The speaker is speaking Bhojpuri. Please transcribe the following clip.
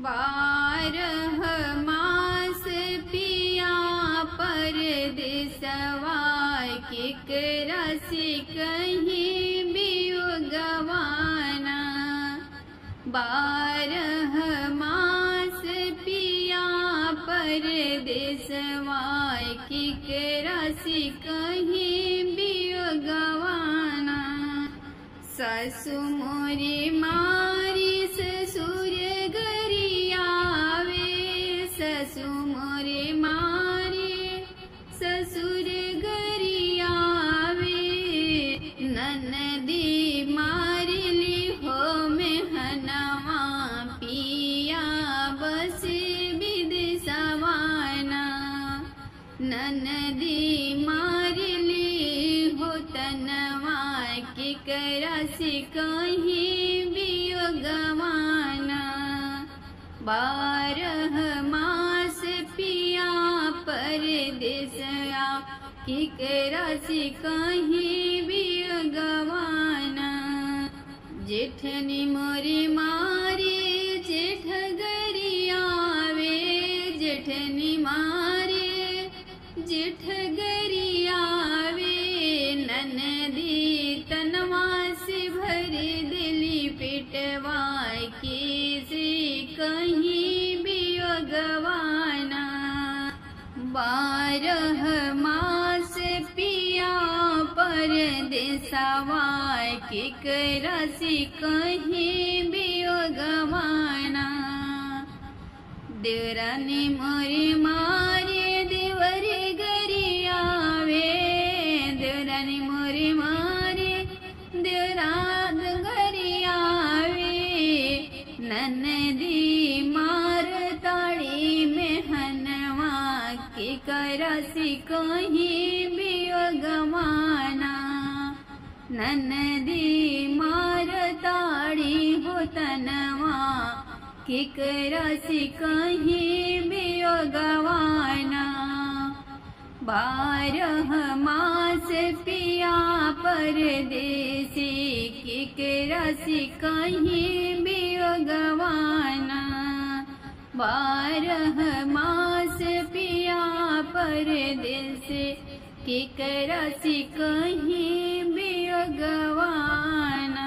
बारह मास पिया परदेसवा केकरा से कहीं बियुगवाना। बारह मास पिया परदेसवा केकरा से कहीं बियुगवाना। सासु मोरे मारी ससुर गरियावे, ससु मोरे मारे ससुर गरियावे। ननदी मारली हो मेहनवा पिया बस विदेशवाना। ननदी मारली हो तनवा केकरा से कहीं बियुगवाना। बारह मास पिया परदेसया केकरा से कहीं बियुगवाना। जेठनी मोरे मारे जेठ गरियावे, जेठनी मारे जेठ गरियावे। ननदी तनवा से भर दिली पेटवा के से कहीं बियुगवाना। बारह मास पिया परदेसवा केकरा से कहीं बियुगवाना। देवरानी मोरे मारे देवर गरियावे, देवरानी मोरे मारे देवरात गरियावे। ननदी मार ताड़ी मेहनवा केकरा से कहीं बियुगवाना। ननदी मार ताड़ी हो तनवा केकरा से कहीं बियुगवाना। बारह मास पिया परदेसी केकरा से कहीं बियुगवाना। बारह मास पिया परदेसी केकरा से कहीं बियुगवाना।